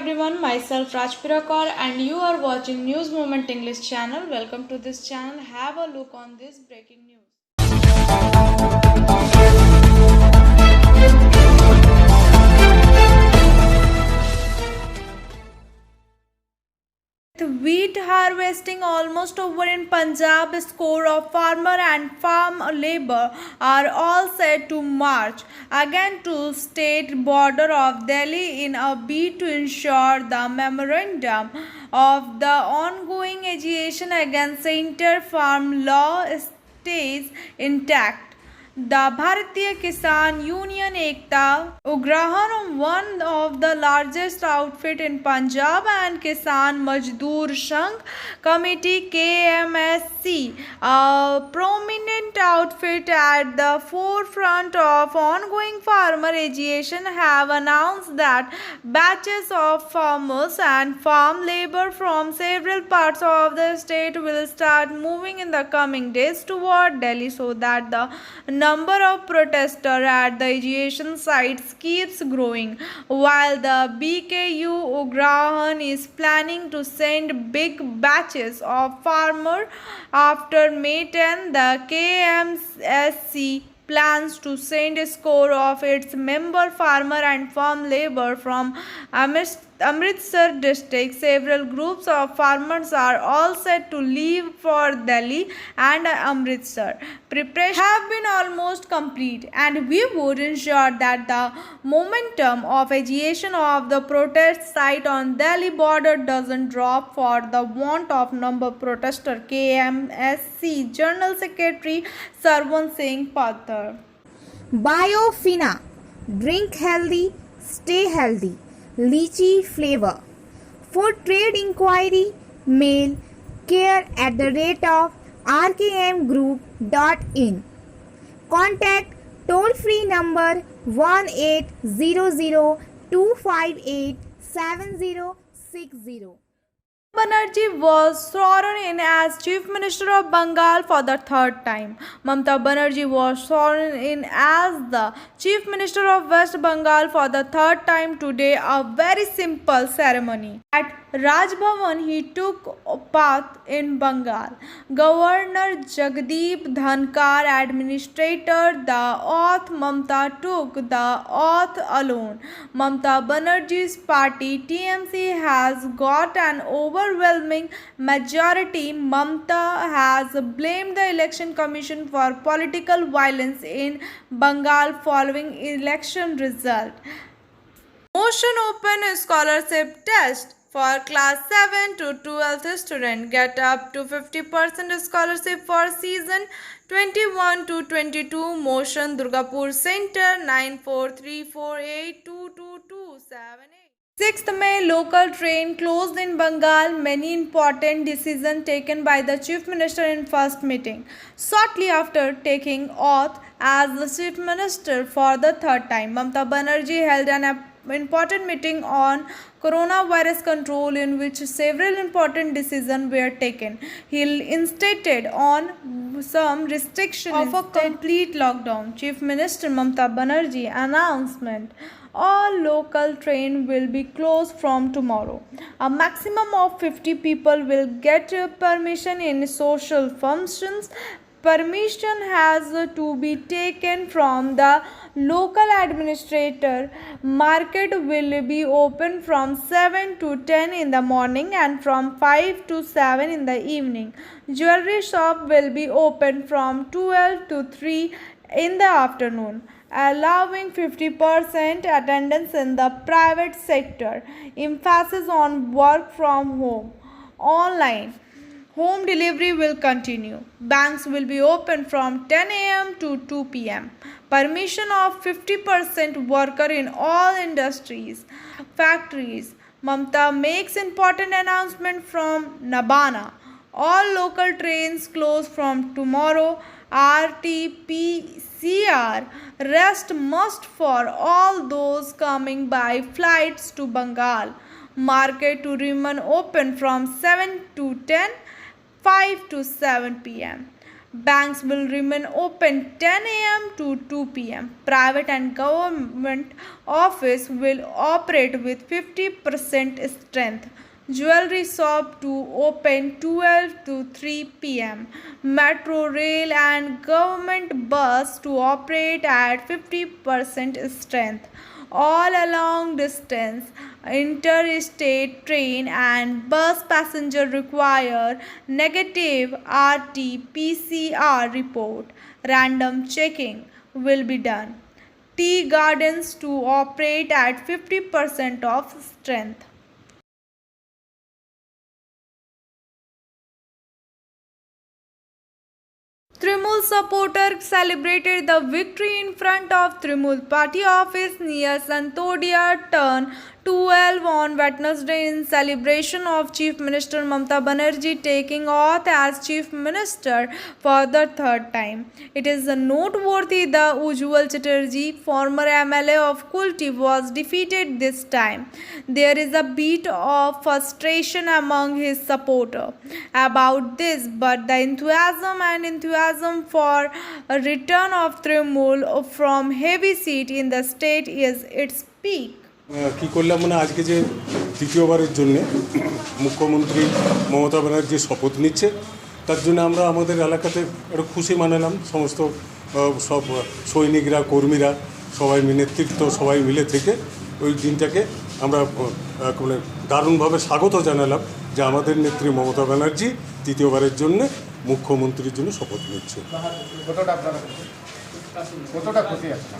everyone, myself Rajpirakar and you are watching News Moment English channel. Welcome to this channel. Have a look on this breaking news. With wheat harvesting almost over in Punjab, score of farmer and farm labor are all set to march again to state border of Delhi in a bid to ensure the memorandum of the ongoing agitation against Center Farm Law stays intact. The Bharatiya Kisan Union Ekta Ugrahan, one of the largest outfit in Punjab, and Kisan Majdoor Sangh Committee KMSC, a prominent outfit at the forefront of ongoing farmer agitation, have announced that batches of farmers and farm labor from several parts of the state will start moving in the coming days toward Delhi so that the number of protesters at the agitation sites keeps growing, while the BKU Ugrahan is planning to send big batches of farmers after May 10. The KMSC plans to send a score of its member farmer and farm labor from Amritsar district. Several groups of farmers are all set to leave for Delhi and Amritsar. Preparations have been almost complete, and we would ensure that the momentum of agitation of the protest site on Delhi border doesn't drop for the want of number protester. KMSC General Secretary Sarwan Singh Pathar. Biofina, drink healthy, stay healthy. Lychee flavor. For trade inquiry, mail care@rkmgroup.in. Contact toll free number 1800-258-7060. Banerjee was sworn in as Chief Minister of Bengal for the third time. Mamata Banerjee was sworn in as the Chief Minister of West Bengal for the third time today, a very simple ceremony. At Raj Bhavan, he took part in Bengal. Governor Jagdeep Dhankar administrated the oath. Mamata took the oath alone. Mamata Banerjee's party TMC has got an overwhelming majority. Mamata has blamed the Election Commission for political violence in Bengal following election result. Motion Open Scholarship Test for class 7 to 12th student. Get up to 50% scholarship for season 21 to 22. Motion Durgapur Center 9434822278. 6th May, local train closed in Bengal. Many important decisions taken by the Chief Minister in first meeting. Shortly after taking oath as the Chief Minister for the third time, Mamata Banerjee held an important meeting on coronavirus control in which several important decisions were taken. He instated on some restriction of a complete lockdown. Chief Minister Mamata Banerjee announcement: all local trains will be closed from tomorrow. A maximum of 50 people will get permission in social functions. Permission has to be taken from the local administrator. Market will be open from 7 to 10 in the morning and from 5 to 7 in the evening. Jewelry shop will be open from 12 to 3 in the afternoon, allowing 50% attendance in the private sector. Emphasis on work from home. Online home delivery will continue. Banks will be open from 10 a.m. to 2 p.m. Permission of 50% worker in all industries, factories. Mamata makes important announcement from Nabana. All local trains close from tomorrow. RT-PCR rest must for all those coming by flights to Bengal. Market to remain open from 7 to 10. 5 to 7 p.m. Banks will remain open 10 a.m. to 2 p.m. Private and government office will operate with 50% strength. Jewelry shop to open 12 to 3 p.m. Metro, rail and government bus to operate at 50% strength. All along distance, interstate train and bus passenger require negative RT-PCR report. Random checking will be done. Tea gardens to operate at 50% of strength. Trimool supporter celebrated the victory in front of Trimool party office near Santodia Turn 12 on Wednesday in celebration of Chief Minister Mamata Banerjee taking oath as Chief Minister for the third time. It is noteworthy that Ujjwal Chatterjee, former MLA of Kulti, was defeated this time. There is a bit of frustration among his supporters about this, but the enthusiasm for a return of Trimool from heavy seat in the state is its peak. কী করলাম মানে আজকে যে তৃতীয়বারের জন্যে মুখ্যমন্ত্রী মমতা ব্যানার্জি শপথ নিচ্ছে তার জন্য আমরা আমাদের এলাকাতে একটু খুশি মানালাম সমস্ত সব সৈনিকরা কর্মীরা সবাই নেতৃত্ব সবাই মিলে থেকে ওই দিনটাকে আমরা মানে দারুণভাবে স্বাগত জানালাম যে আমাদের নেত্রী মমতা ব্যানার্জি তৃতীয়বারের জন্য মুখ্যমন্ত্রীর জন্য শপথ নিচ্ছে। কতটা খুশি আছে?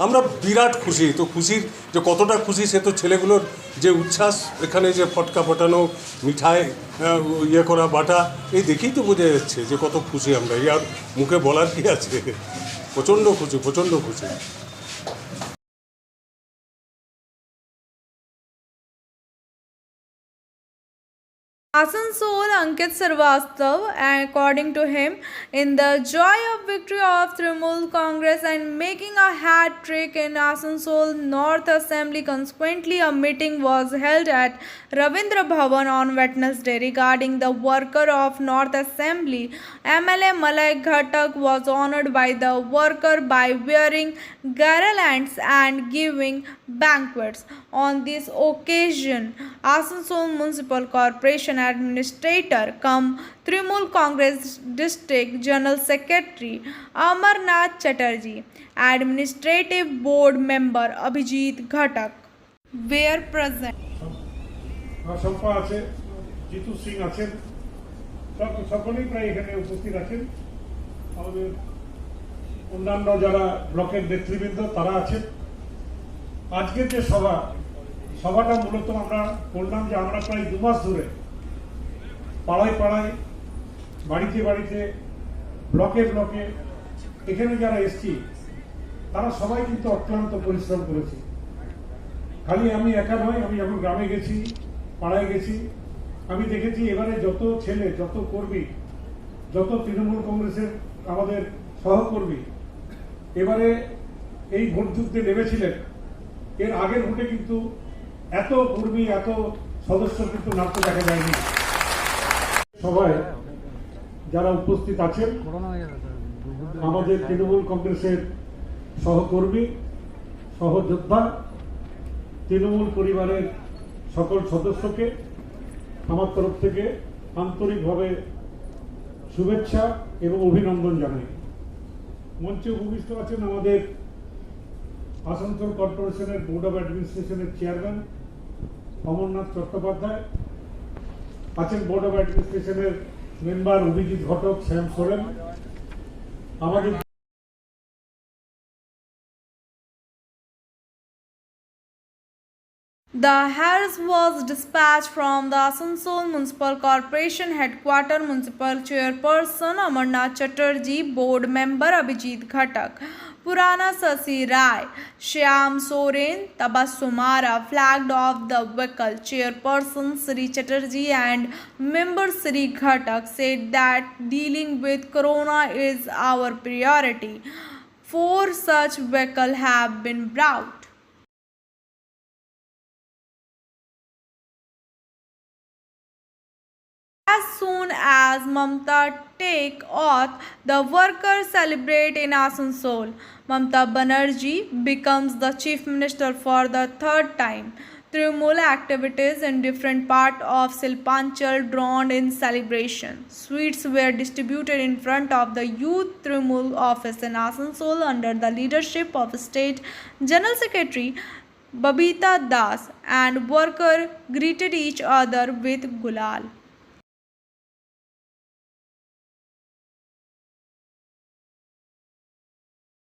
আমরা বিরাট খুশি। তো খুশির যে কতটা খুশি সে তো ছেলেগুলোর যে উচ্ছ্বাস, এখানে যে ফটকা ফটানো, মিঠাই ইয়ে করা বাটা, এই দেখেই তো বোঝা যাচ্ছে যে কত খুশি আমরা। এই আর মুখে বলার কি আছে, প্রচণ্ড খুশি, প্রচণ্ড খুশি। Asansol Ankit Srivastava, according to him, in the joy of victory of Trimool Congress and making a hat trick in Asansol North Assembly, consequently a meeting was held at Ravindra Bhavan on Wednesday regarding the worker of North Assembly. MLA Malay Ghatak was honored by the worker by wearing garlands and giving banquets. On this occasion, Asansol Municipal Corporation Administrator cum Trimool Congress District General Secretary Amarnath Chatterjee, Administrative Board Member Abhijit Ghatak were present. Shampa আছে, জিতু সিং আছেন, সকলেই প্রায় এখানে উপস্থিত আছেন। আমাদের অন্যান্য যারা ব্লকের নেতৃবৃন্দ তারা আছেন। আজকের যে সভাটা মূলত আমরা করলাম যে আমরা প্রায় 2 মাস ধরে পাড়ায় পাড়ায়, বাড়িতে বাড়িতে, ব্লকে ব্লকে এখানে যারা এসছি তারা সবাই কিন্তু অক্লান্ত পরিশ্রম করেছে। খালি আমি একা নয়, আমি যখন গ্রামে গেছি, পাড়ায় গেছি, আমি দেখেছি এবারে যত ছেলে, যত কর্মী, যত তৃণমূল কংগ্রেসের আমাদের সহকর্মী এবারে এই ভোট যুদ্ধে নেমেছিলেন। এর আগের ভোটে কিন্তু এত কর্মী, এত সদস্য কিন্তু নামতে দেখা যায়নি। সবাই যারা উপস্থিত আছেন আমাদের তৃণমূল কংগ্রেসের সহকর্মী, সহযোদ্ধা, তৃণমূল পরিবারের সকল সদস্যকে আমার তরফ থেকে আন্তরিকভাবে শুভেচ্ছা এবং অভিনন্দন জানাই। মঞ্চে উপবিষ্ট আছেন আমাদের আসানসোল কর্পোরেশনের বোর্ড অফ অ্যাডমিনিস্ট্রেশনের চেয়ারম্যান অমরনাথ চট্টোপাধ্যায়, আছেন বোর্ড অফ অ্যাডমিনিস্ট্রেশনের মেম্বার অভিজিৎ ঘটক, শ্যাম সোরেন, আমাদের The hearse was dispatched from the Asansol Municipal Corporation Headquarters. Municipal Chairperson Amarnath Chatterjee, Board Member Abhijit Ghatak, Purana Sasi Rai, Shyam Soren, Tabassumara flagged off the vehicle. Chairperson Sri Chatterjee and member Sri Ghatak said that dealing with Corona is our priority. 4 such vehicles have been brought. As soon as Mamata take oath, the workers celebrate in Asansol. Mamata Banerjee becomes the chief minister for the third time. Trinamool activities in different parts of Silpanchal drowned in celebration. Sweets were distributed in front of the youth Trinamool office in Asansol under the leadership of State General Secretary Babita Das, and workers greeted each other with gulal.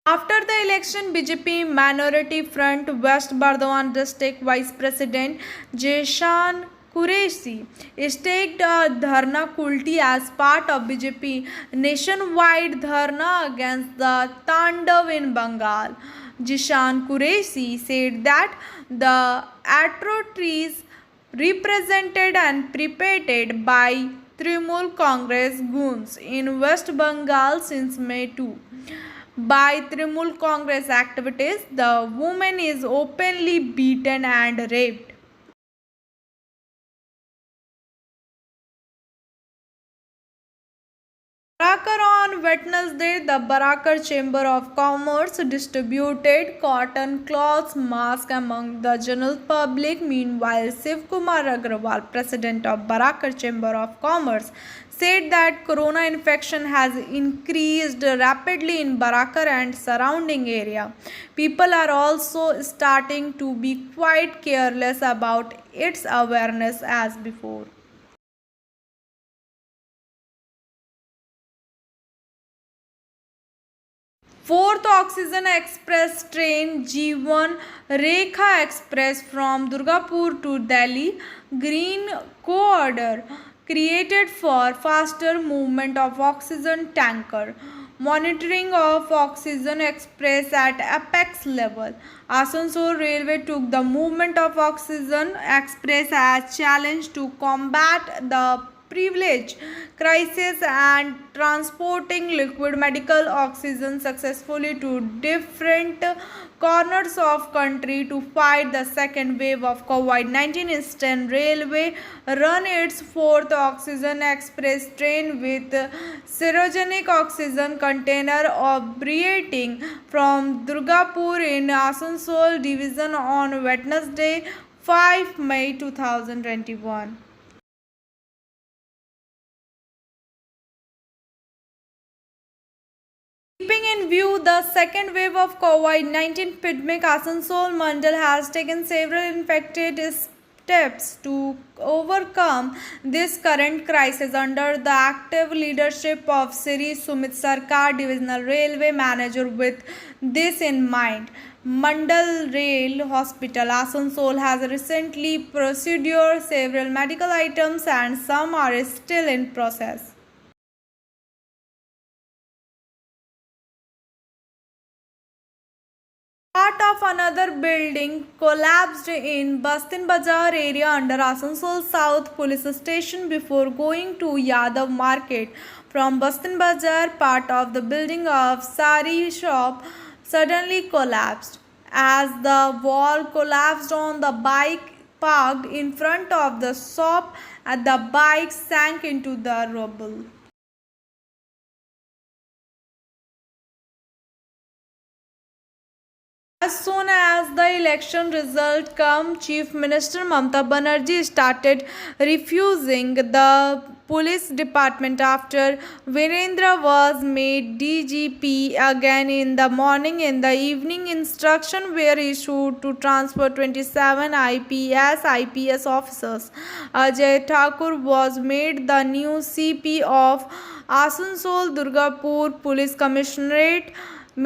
After the election, BJP Minority Front West Bardhaman District Vice President Jeshan Qureshi staked a dharna kulti as part of BJP nationwide dharna against the Tandav in Bengal. Jishan Qureshi said that the atrocities represented and perpetrated by Trinamool Congress goons in West Bengal since May 2 by Trinamool Congress activities, the woman is openly beaten and raped. Barakar on Wednesday, the Barakar Chamber of Commerce distributed cotton cloths masks among the general public. Meanwhile, Shiv Kumar Agrawal, president of Barakar Chamber of Commerce, said that corona infection has increased rapidly in Barakar and surrounding area. People are also starting to be quite careless about its awareness as before. Fourth Oxygen Express train Jeevan Rekha Express from Durgapur to Delhi Green Corridor created for faster movement of oxygen tanker. Monitoring of Oxygen Express at apex level. Asansol Railway took the movement of Oxygen Express as challenge to combat the privilege crisis and transporting liquid medical oxygen successfully to different corners of country to fight the second wave of COVID-19. Eastern Railway run its fourth Oxygen Express train with serogenic oxygen container operating from Durgapur in Asansol division on Wednesday 5 May 2021. Keeping in view the second wave of COVID-19 pandemic, Asansol Mandal has taken several effective steps to overcome this current crisis under the active leadership of Sri Sumit Sarkar, Divisional Railway Manager. With this in mind, Mandal Rail Hospital Asansol has recently procured several medical items and some are still in process. Part of another building collapsed in Bastin Bazar area under Asansol South Police Station before going to Yadav Market. From Bastin Bazar, part of the building of Sari shop suddenly collapsed. As the wall collapsed on the bike parked in front of the shop, the bike sank into the rubble. As soon as the election result come, Chief Minister Mamata Banerjee started refusing the police department after Virendra was made DGP again in the morning. In the evening, instructions were issued to transfer 27 IPS officers. Ajay Thakur was made the new CP of Asansol Durgapur Police Commissionerate.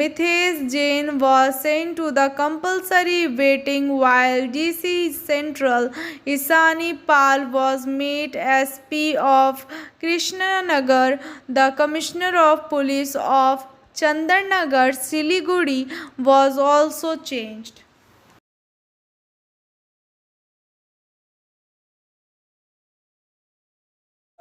Mitesh Jain was sent to the compulsory waiting while DC Central Isani Pal was made SP of Krishnanagar. The Commissioner of Police of Chandarnagar Siliguri was also changed.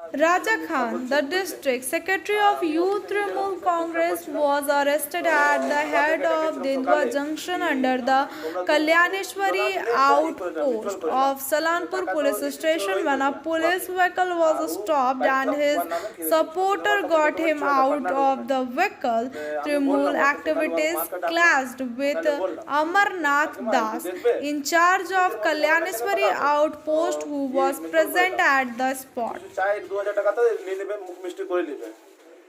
Raja Khan, the district secretary of Youth Trinamool Congress, was arrested at the head of Dindwa Junction under the Kalyaneshwari outpost of Salanpur police station when a police vehicle was stopped and his supporter got him out of the vehicle. Trinamool activities clashed with Amarnath Das, in charge of Kalyaneshwari outpost, who was present at the spot. 2,000 টাকা তো নিয়ে নেবে, মুখ মিষ্টি করে নেবে।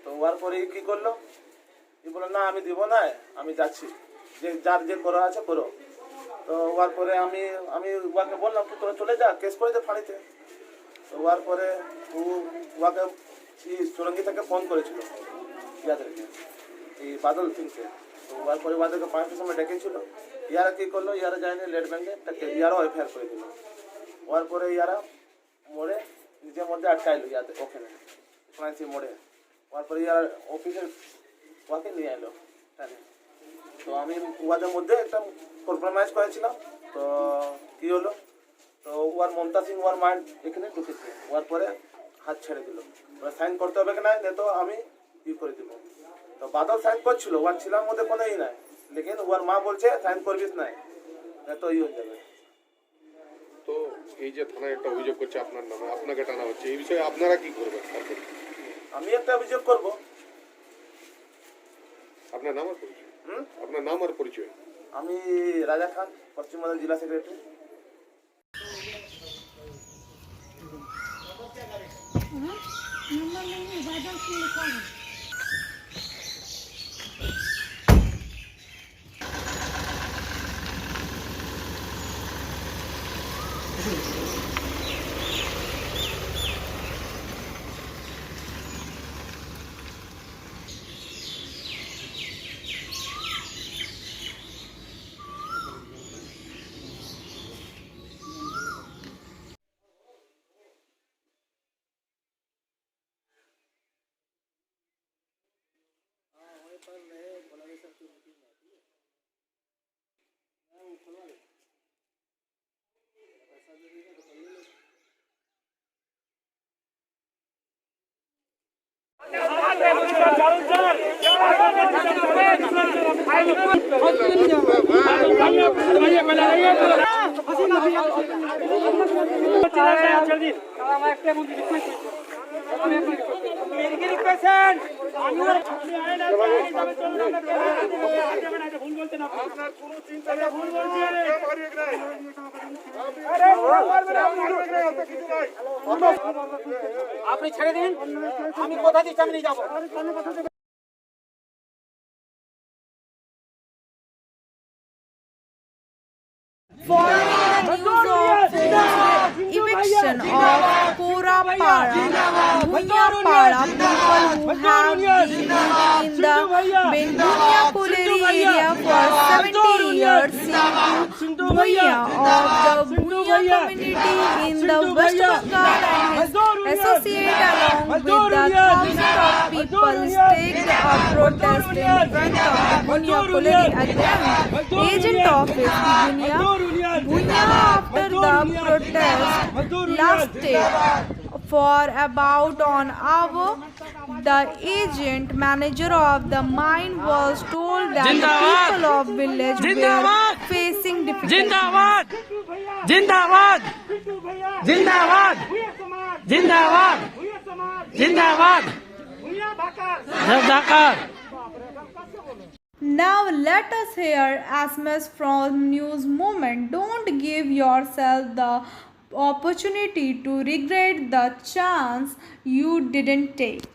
তো ওর পরে কি করলো, কি বললো না আমি দিব না, আমি যাচ্ছি, যে যার যে করা আছে করো। তো ওর পরে আমি ওকে বললাম তুই তোরা চলে যা, কেস করে দে ফাঁড়িতে। তো ওর পরে ওকে চুরঙ্গি থেকে ফোন করেছিল ইয়াদেরকে, এই বাদল সিংকে। তো ওর পরে ওদেরকে 5টার সময় ডেকেছিল। ইয়ারা কি করলো, ইয়ারা যায়নি লেট ব্যাঙ্কে, ইয়ারাও এফআইআর করে দিল। ওর পরে ইয়ারা মোড়ে নিজের মধ্যে আটকাইলো ইয়াতে, ওখানে ফ্রান্সি মোড়ে। তারপরে ইয়ার অফিসের ওয়াকে নিয়ে এলো। তো আমি ওয়াদের মধ্যে একটা কম্প্রোমাইজ করেছিলাম। তো কি হলো, তো war Mamata Singh war mind এখানে ঢুকেছে। ওয়ার পরে হাত ছেড়ে দিল, ওরা সাইন করতে হবে কি না, তো আমি ই করে দিব। তো বাদল সাইন করছিল, ওয়ার ছিলার মধ্যে কোনো ই নাই, লেকিন ওয়ার মা বলছে সাইন করবিস নাই, তো ই হয়ে যাবে। তো এই যে থানায় একটা অভিযোগ করছে আপনার নামে, আপনাকে টানা হচ্ছে, এই বিষয়ে আপনারা কি করবেন? আমি একটা অভিযোগ করব। আপনার নাম আর পরিচয়? আপনার নাম আর পরিচয়? আমি রাজা খান, পশ্চিম বাংলা জেলা সেক্রেটারি। আপনি ছেড়ে দিন, আমি কথা দিচ্ছি আমি নিয়ে যাবো। Eviction of Korapara, Bhunyapara people who have been living in the Bengunia Colliery area for 70 years seem to Bhunya of the Bhunya community in the West Bengal and his associate along with the thousands of people staged a protest in front of the Bhunya Colliery at the agent office. Bhunya after the protest lasted for about an hour, the agent manager of the mine was told that the people of village were facing difficulties. जिंदाबाद जिंदाबाद जिंदाबाद जिंदाबाद जिंदाबाद जिंदाबाद। Now let us hear SMS from News Moment. Don't give yourself the opportunity to regret the chance you didn't take.